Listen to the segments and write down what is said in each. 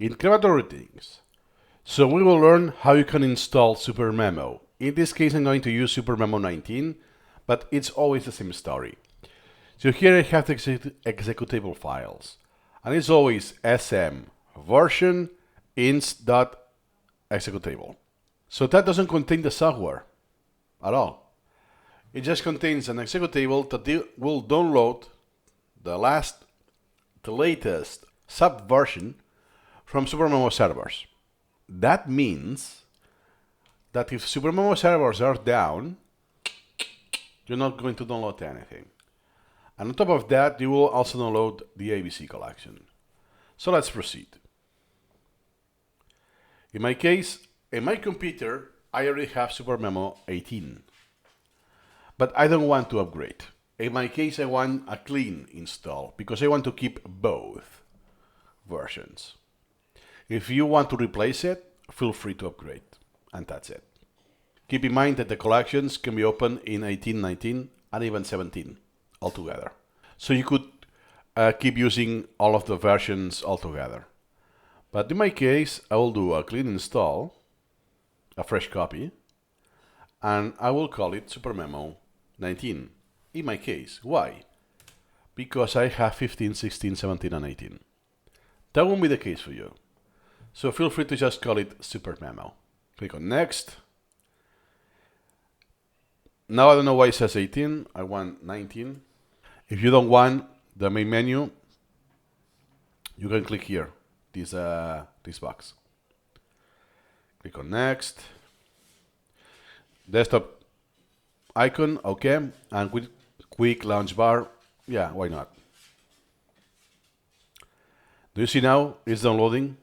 Incremental routines. So we will learn how you can install Supermemo. In this case, I'm going to use Supermemo 19, but it's always the same story. So here I have the executable files, and it's always sm version inst.executable. So that doesn't contain the software at all. It just contains an executable that will download the latest subversion from Supermemo servers. That means that if Supermemo servers are down, you're not going to download anything. And on top of that, you will also download the ABC collection. So let's proceed. In my case, in my computer, I already have Supermemo 18. But I don't want to upgrade. In my case, I want a clean install because I want to keep both versions. If you want to replace it, feel free to upgrade, and that's it. Keep in mind that the collections can be opened in 18, 19, and even 17 altogether. So you could keep using all of the versions altogether. But in my case, I will do a clean install, a fresh copy, and I will call it Supermemo 19. In my case, why? Because I have 15, 16, 17, and 18. That won't be the case for you. So feel free to just call it Supermemo. Click on Next. Now I don't know why it says 18. I want 19. If you don't want the main menu, you can click here, this box. Click on Next. Desktop icon, okay. And quick launch bar, yeah, why not? Do you see now it's downloading?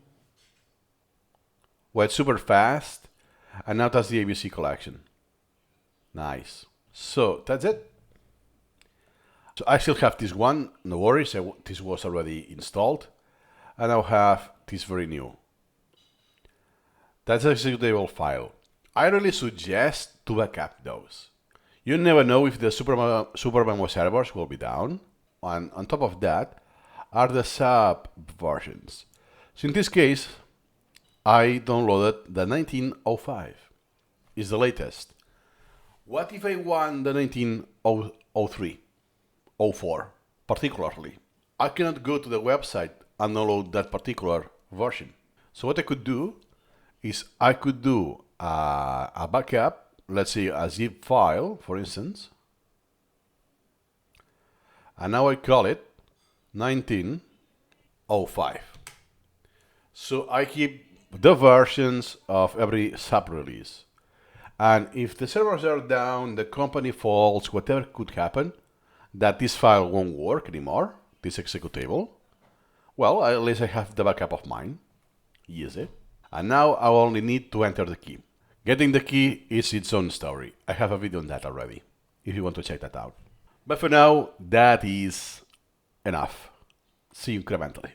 Well, it's super fast, and now that's the ABC collection. Nice. So that's it. So I still have this one, no worries, this was already installed, and I'll have this very new. That's an executable file. I really suggest to backup those. You never know if the Supermemo servers will be down, and on top of that are the sub versions. So in this case, I downloaded the 1905. It's the latest. What if I want the 1903, 04, particularly? I cannot go to the website and download that particular version. So what I could do is I could do a backup, let's say a zip file, for instance, and now I call it 1905. So I keep the versions of every sub-release. And if the servers are down, the company falls, whatever could happen, that this file won't work anymore, this executable, well, at least I have the backup of mine. Easy. And now I only need to enter the key. Getting the key is its own story. I have a video on that already, if you want to check that out. But for now, that is enough. See you incrementally.